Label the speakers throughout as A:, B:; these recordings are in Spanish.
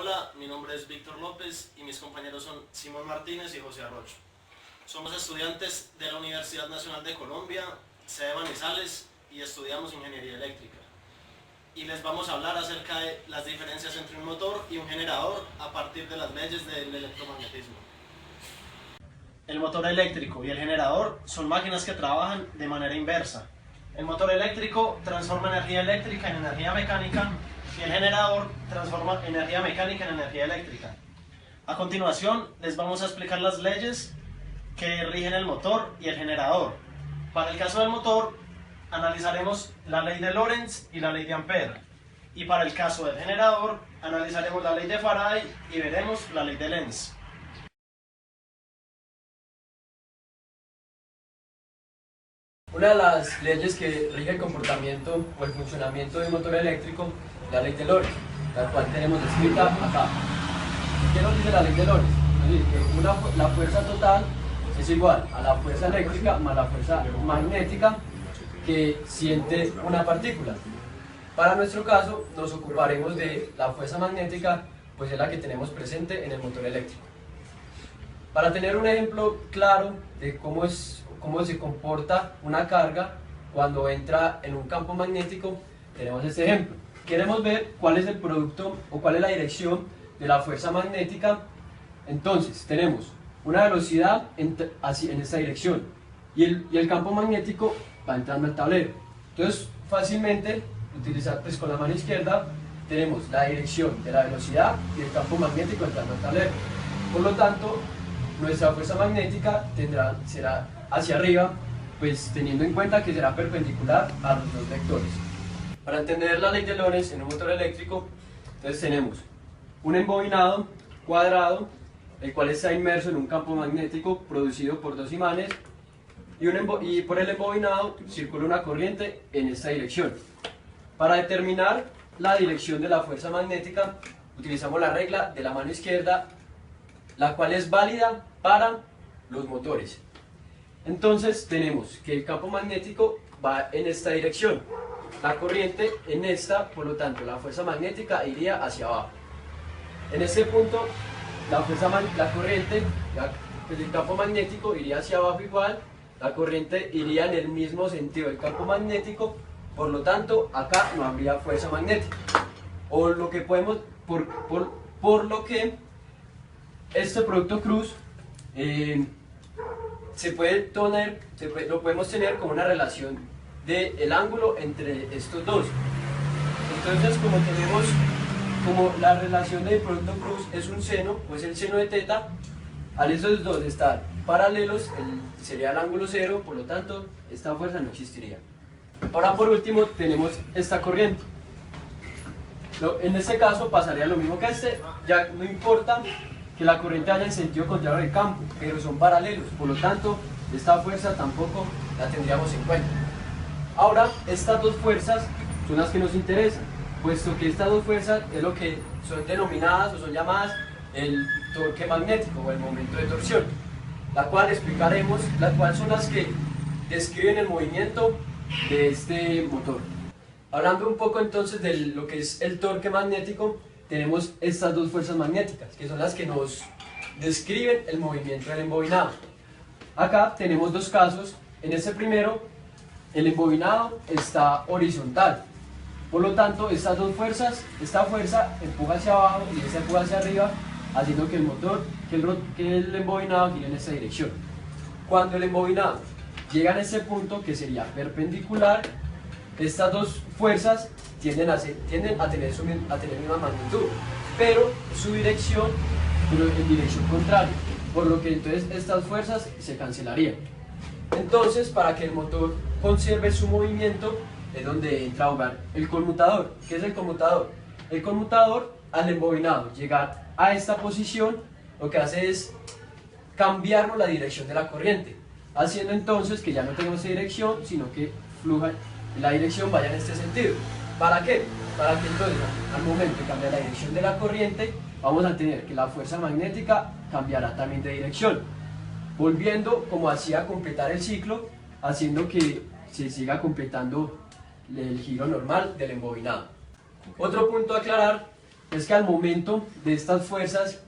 A: Hola, mi nombre es Víctor López y mis compañeros son Simón Martínez y José Arrocho. Somos estudiantes de la Universidad Nacional de Colombia, sede Manizales, y estudiamos Ingeniería Eléctrica. Y les vamos a hablar acerca de las diferencias entre un motor y un generador a partir de las leyes del electromagnetismo. El motor eléctrico y el generador son máquinas que trabajan de manera inversa. El motor eléctrico transforma energía eléctrica en energía mecánica y el generador transforma energía mecánica en energía eléctrica. A continuación les vamos a explicar las leyes que rigen el motor y el generador. Para el caso del motor analizaremos la ley de Lorentz y la ley de Ampère, y para el caso del generador analizaremos la ley de Faraday y veremos la ley de Lenz.
B: Una de las leyes que rige el comportamiento o el funcionamiento de un motor eléctrico es la ley de Lorentz, la cual tenemos descrita acá. ¿Qué nos dice la ley de Lorentz? Nos dice que la fuerza total es igual a la fuerza eléctrica más la fuerza magnética que siente una partícula. Para nuestro caso nos ocuparemos de la fuerza magnética, pues es la que tenemos presente en el motor eléctrico. Para tener un ejemplo claro de cómo se comporta una carga cuando entra en un campo magnético, tenemos este ejemplo. Queremos ver cuál es el producto o cuál es la dirección de la fuerza magnética. Entonces tenemos una velocidad en esta dirección y el campo magnético va entrando al tablero. Entonces fácilmente utilizar con la mano izquierda tenemos la dirección de la velocidad y el campo magnético entrando al tablero. Por lo tanto, nuestra fuerza magnética será hacia arriba, pues teniendo en cuenta que será perpendicular a los dos vectores. Para entender la ley de Lorentz en un motor eléctrico, entonces tenemos un embobinado cuadrado, el cual está inmerso en un campo magnético producido por dos imanes, y por el embobinado circula una corriente en esta dirección. Para determinar la dirección de la fuerza magnética, utilizamos la regla de la mano izquierda, la cual es válida para los motores. Entonces tenemos que el campo magnético va en esta dirección, la corriente en esta, por lo tanto la fuerza magnética iría hacia abajo. En este punto el campo magnético iría hacia abajo igual, la corriente iría en el mismo sentido del campo magnético, por lo tanto acá no habría fuerza magnética. O lo que podemos, por lo que este producto cruz lo podemos tener como una relación del ángulo entre estos dos. Entonces, como la relación del producto cruz es un seno, pues el seno de teta, al esos dos estar paralelos, sería el ángulo cero, por lo tanto, esta fuerza no existiría. Ahora, por último, tenemos esta corriente. En este caso pasaría lo mismo que ya no importa que la corriente vaya en sentido contrario del campo, pero son paralelos, por lo tanto, esta fuerza tampoco la tendríamos en cuenta. Ahora, estas dos fuerzas son las que nos interesan, puesto que estas dos fuerzas es lo que son denominadas o son llamadas el torque magnético o el momento de torsión, la cual explicaremos, las cuales son las que describen el movimiento de este motor. Hablando un poco entonces de lo que es el torque magnético, tenemos estas dos fuerzas magnéticas, que son las que nos describen el movimiento del embobinado. Acá tenemos dos casos. En este primero, el embobinado está horizontal. Por lo tanto, estas dos fuerzas, esta fuerza empuja hacia abajo y esta empuja hacia arriba, haciendo que el embobinado gire en esta dirección. Cuando el embobinado llega a este punto, que sería perpendicular, estas dos fuerzas tienden a tener misma magnitud, pero su dirección, en dirección contraria, por lo que entonces estas fuerzas se cancelarían. Entonces, para que el motor conserve su movimiento, es donde entra a jugar el conmutador. ¿Qué es el conmutador? El conmutador, al embobinado llegar a esta posición, lo que hace es cambiarnos la dirección de la corriente, haciendo entonces que ya no tengamos esa dirección, sino que la dirección vaya en este sentido. ¿Para qué? Para que entonces al momento de cambiar la dirección de la corriente, vamos a tener que la fuerza magnética cambiará también de dirección, volviendo como así a completar el ciclo, haciendo que se siga completando el giro normal del embobinado. Otro punto a aclarar es que al momento de estas fuerzas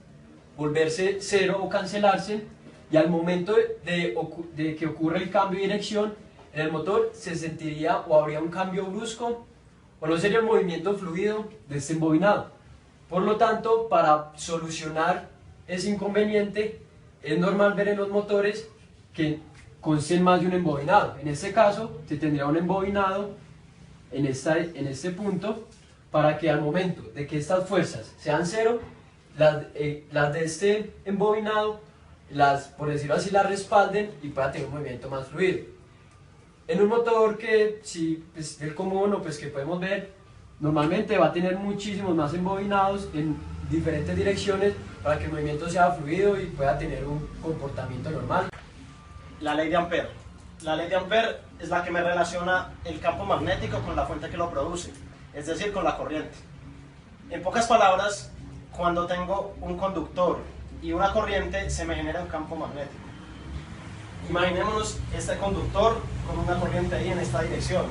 B: volverse cero o cancelarse, y al momento de que ocurre el cambio de dirección, en el motor se sentiría o habría un cambio brusco o no sería un movimiento fluido de este embobinado. Por lo tanto, para solucionar ese inconveniente, es normal ver en los motores que consten más de un embobinado. En este caso, se tendría un embobinado en este punto, para que al momento de que estas fuerzas sean cero, las de este embobinado, por decirlo así, las respalden y pueda tener un movimiento más fluido. En un motor que, si es el común o pues que podemos ver, normalmente va a tener muchísimos más embobinados en diferentes direcciones para que el movimiento sea fluido y pueda tener un comportamiento normal.
A: La ley de Ampere. La ley de Ampere es la que me relaciona el campo magnético con la fuente que lo produce, es decir, con la corriente. En pocas palabras, cuando tengo un conductor y una corriente, se me genera un campo magnético. Imaginémonos este conductor con una corriente ahí en esta dirección.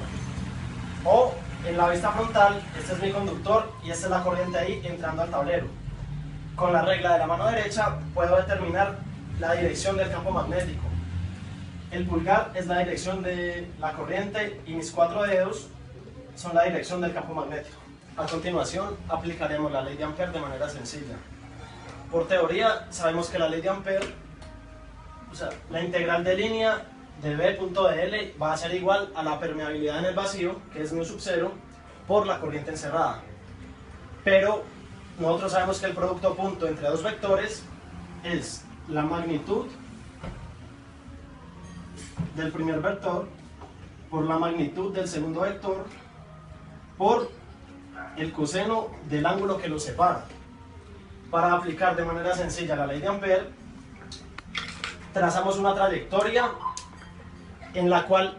A: O en la vista frontal, este es mi conductor y esta es la corriente ahí entrando al tablero. Con la regla de la mano derecha puedo determinar la dirección del campo magnético. El pulgar es la dirección de la corriente y mis 4 dedos son la dirección del campo magnético. A continuación aplicaremos la ley de Ampere de manera sencilla. Por teoría sabemos que la ley de Ampere, o sea, la integral de línea de B punto de L va a ser igual a la permeabilidad en el vacío, que es mu sub 0, por la corriente encerrada. Pero nosotros sabemos que el producto punto entre dos vectores es la magnitud del primer vector por la magnitud del segundo vector por el coseno del ángulo que los separa. Para aplicar de manera sencilla la ley de Ampere, trazamos una trayectoria en la cual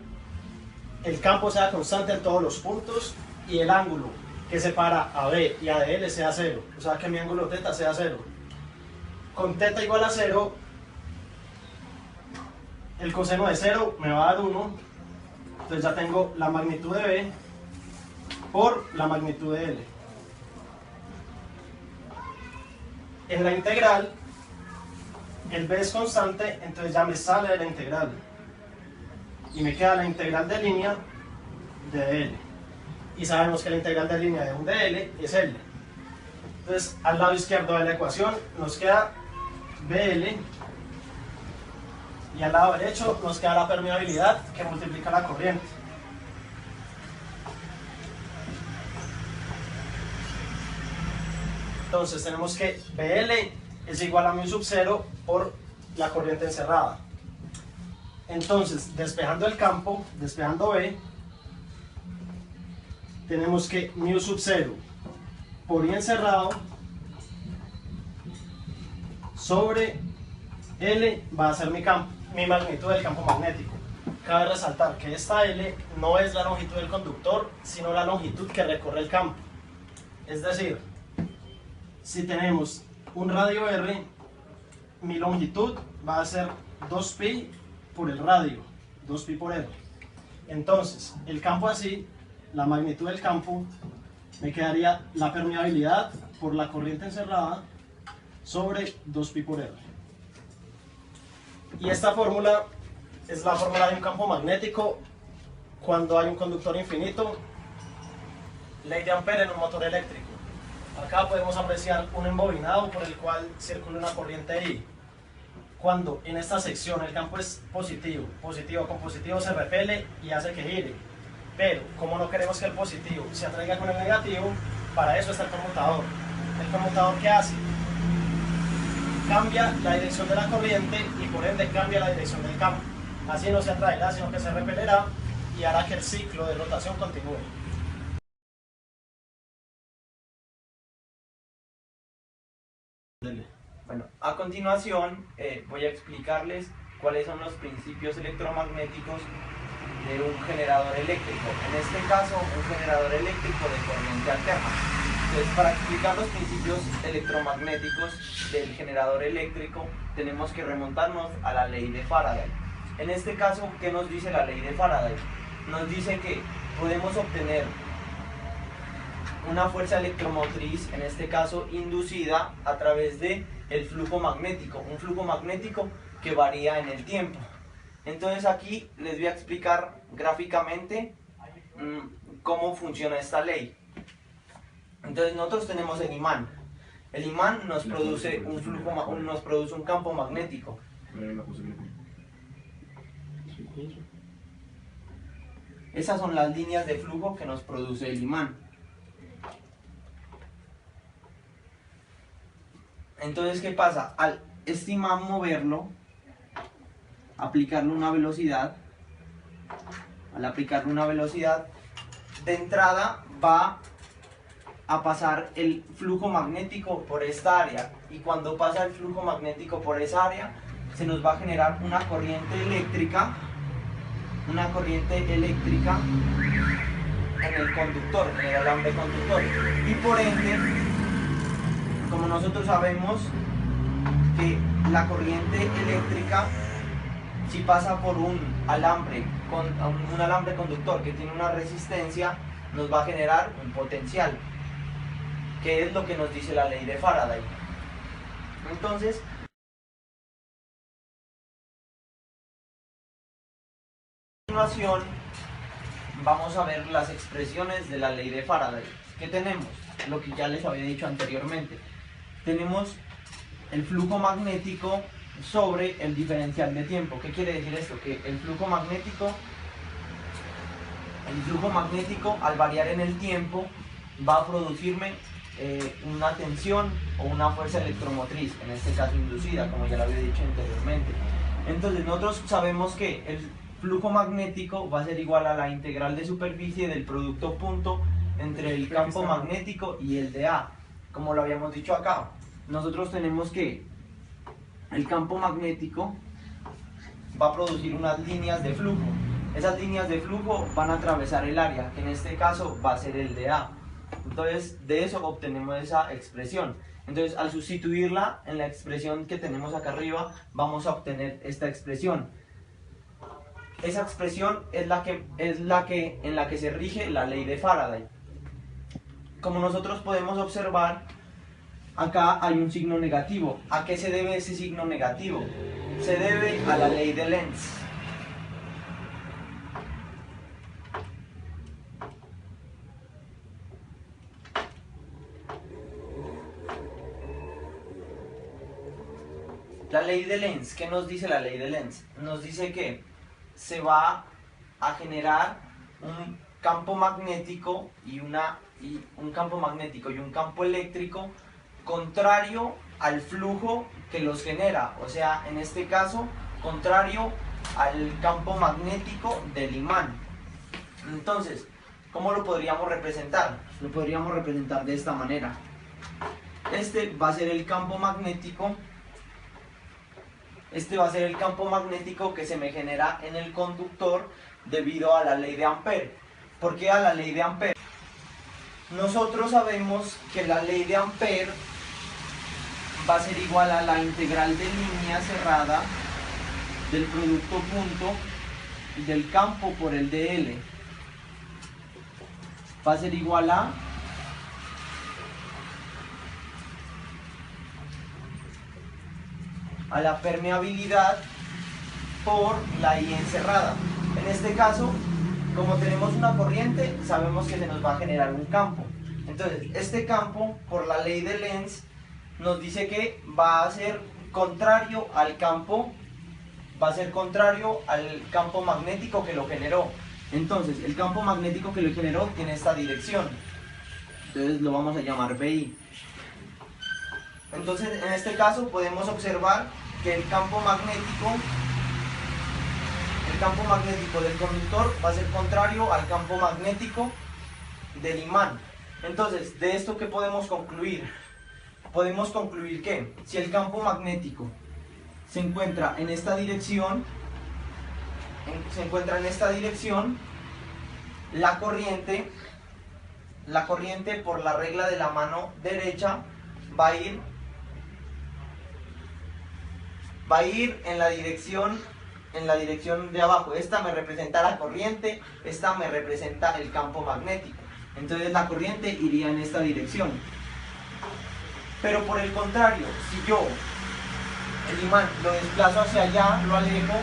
A: el campo sea constante en todos los puntos y el ángulo que separa a B y a DL sea 0, o sea que mi ángulo θ sea 0. Con θ igual a 0, el coseno de 0 me va a dar 1, entonces ya tengo la magnitud de B por la magnitud de L. En la integral, el B es constante, entonces ya me sale de la integral. Y me queda la integral de línea de L. Y sabemos que la integral de línea de un dl es L. Entonces, al lado izquierdo de la ecuación nos queda BL. Y al lado derecho nos queda la permeabilidad que multiplica la corriente. Entonces tenemos que BL es igual a mu sub 0 por la corriente encerrada. Entonces, despejando el campo, despejando B, tenemos que mu sub 0 por I encerrado sobre L va a ser mi magnitud del campo magnético. Cabe resaltar que esta L no es la longitud del conductor, sino la longitud que recorre el campo. Es decir, si tenemos un radio R, mi longitud va a ser 2pi por el radio, 2pi por R. Entonces, el campo así, la magnitud del campo, me quedaría la permeabilidad por la corriente encerrada sobre 2pi por R. Y esta fórmula es la fórmula de un campo magnético cuando hay un conductor infinito. Ley de Ampere en un motor eléctrico. Acá podemos apreciar un embobinado por el cual circula una corriente I. Cuando en esta sección el campo es positivo, positivo con positivo se repele y hace que gire. Pero como no queremos que el positivo se atraiga con el negativo, para eso está el conmutador. ¿El conmutador qué hace? Cambia la dirección de la corriente y por ende cambia la dirección del campo. Así no se atraerá, sino que se repelerá y hará que el ciclo de rotación continúe.
C: Bueno, a continuación voy a explicarles cuáles son los principios electromagnéticos de un generador eléctrico. En este caso, un generador eléctrico de corriente alterna. Entonces, para explicar los principios electromagnéticos del generador eléctrico, tenemos que remontarnos a la ley de Faraday. En este caso, ¿qué nos dice la ley de Faraday? Nos dice que podemos obtener una fuerza electromotriz, en este caso inducida a través de el flujo magnético, un flujo magnético que varía en el tiempo. Entonces aquí les voy a explicar gráficamente cómo funciona esta ley. Entonces nosotros tenemos el imán. El imán nos produce un campo magnético. Esas son las líneas de flujo que nos produce el imán. Entonces, ¿qué pasa? Al este imán moverlo, aplicarle una velocidad, de entrada va a pasar el flujo magnético por esta área, y cuando pasa el flujo magnético por esa área, se nos va a generar una corriente eléctrica en el conductor, en el alambre conductor, y por ende, como nosotros sabemos que la corriente eléctrica, si pasa por un alambre conductor que tiene una resistencia, nos va a generar un potencial, que es lo que nos dice la ley de Faraday. Entonces, a continuación vamos a ver las expresiones de la ley de Faraday. ¿Qué tenemos? Lo que ya les había dicho anteriormente. Tenemos el flujo magnético sobre el diferencial de tiempo. ¿Qué quiere decir esto? Que el flujo magnético al variar en el tiempo va a producirme una tensión o una fuerza electromotriz, en este caso inducida, como ya lo había dicho anteriormente. Entonces nosotros sabemos que el flujo magnético va a ser igual a la integral de superficie del producto punto entre el campo magnético y el de A, como lo habíamos dicho acá. Nosotros tenemos que el campo magnético va a producir unas líneas de flujo. Esas líneas de flujo van a atravesar el área, que en este caso va a ser el de A. Entonces, de eso obtenemos esa expresión. Entonces, al sustituirla en la expresión que tenemos acá arriba, vamos a obtener esta expresión. Esa expresión es en la que se rige la ley de Faraday. Como nosotros podemos observar, acá hay un signo negativo. ¿A qué se debe ese signo negativo? Se debe a la ley de Lenz. La ley de Lenz, ¿qué nos dice la ley de Lenz? Nos dice que se va a generar un campo magnético y un campo eléctrico contrario al flujo que los genera, o sea, en este caso, contrario al campo magnético del imán. Entonces, ¿cómo lo podríamos representar? Lo podríamos representar de esta manera. Este va a ser el campo magnético. Este va a ser el campo magnético que se me genera en el conductor debido a la ley de Ampère. ¿Por qué a la ley de Ampère? Nosotros sabemos que la ley de Ampère va a ser igual a la integral de línea cerrada del producto punto del campo por el de L. Va a ser igual a la permeabilidad por la I encerrada. En este caso, como tenemos una corriente, sabemos que se nos va a generar un campo. Entonces, este campo, por la ley de Lenz, nos dice que va a ser contrario al campo, magnético que lo generó. Entonces, el campo magnético que lo generó tiene esta dirección. Entonces, lo vamos a llamar BI. Entonces, en este caso podemos observar que el campo magnético del conductor va a ser contrario al campo magnético del imán. Entonces, de esto, ¿qué podemos concluir? Podemos concluir que si el campo magnético se encuentra en esta dirección, la corriente por la regla de la mano derecha va a ir en la dirección de abajo. Esta me representa la corriente, esta me representa el campo magnético. Entonces la corriente iría en esta dirección. Pero por el contrario, si yo el imán lo desplazo hacia allá, lo alejo,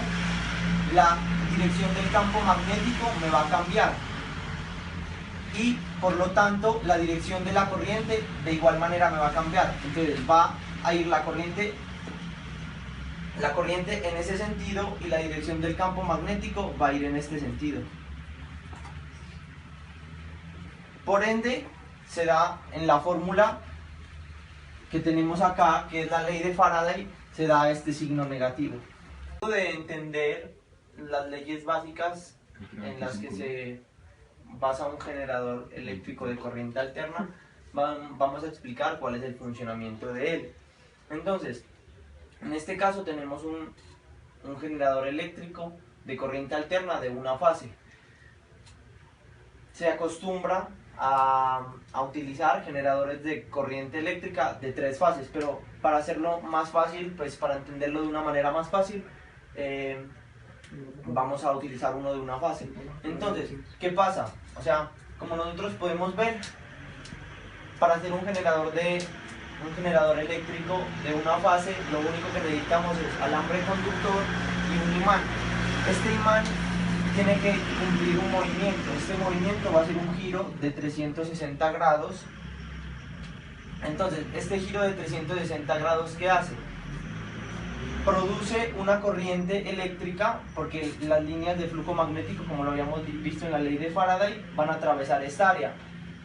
C: la dirección del campo magnético me va a cambiar. Y por lo tanto la dirección de la corriente de igual manera me va a cambiar. Entonces va a ir la corriente en ese sentido y la dirección del campo magnético va a ir en este sentido. Por ende, se da en la fórmula que tenemos acá, que es la ley de Faraday, se da este signo negativo. De entender las leyes básicas en las que se basa un generador eléctrico de corriente alterna, vamos a explicar cuál es el funcionamiento de él. Entonces, en este caso tenemos un generador eléctrico de corriente alterna de una fase. Se acostumbra a utilizar generadores de corriente eléctrica de 3 fases, pero para hacerlo más fácil, pues para entenderlo de una manera más fácil, vamos a utilizar uno de una fase. Entonces, ¿qué pasa? O sea, como nosotros podemos ver, para hacer un generador eléctrico de una fase, lo único que necesitamos es alambre conductor y un imán. Este imán tiene que cumplir un movimiento. Este movimiento va a ser un giro de 360 grados. Entonces, este giro de 360 grados, ¿qué hace? Produce una corriente eléctrica, porque las líneas de flujo magnético, como lo habíamos visto en la ley de Faraday, van a atravesar esta área.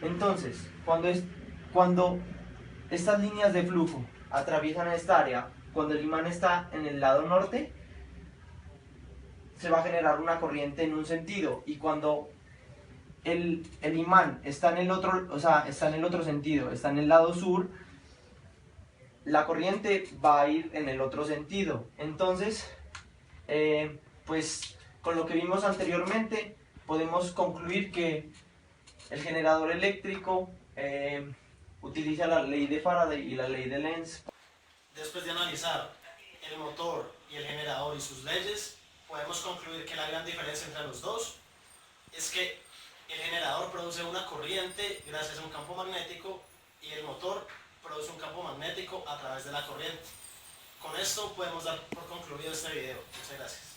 C: Entonces, cuando estas líneas de flujo atraviesan esta área, cuando el imán está en el lado norte, se va a generar una corriente en un sentido, y cuando el imán está en el otro, está en el otro sentido, está en el lado sur, la corriente va a ir en el otro sentido. Entonces, pues con lo que vimos anteriormente, podemos concluir que el generador eléctrico utiliza la ley de Faraday y la ley de Lenz.
A: Después de analizar el motor y el generador y sus leyes, podemos concluir que la gran diferencia entre los dos es que el generador produce una corriente gracias a un campo magnético y el motor produce un campo magnético a través de la corriente. Con esto podemos dar por concluido este video. Muchas gracias.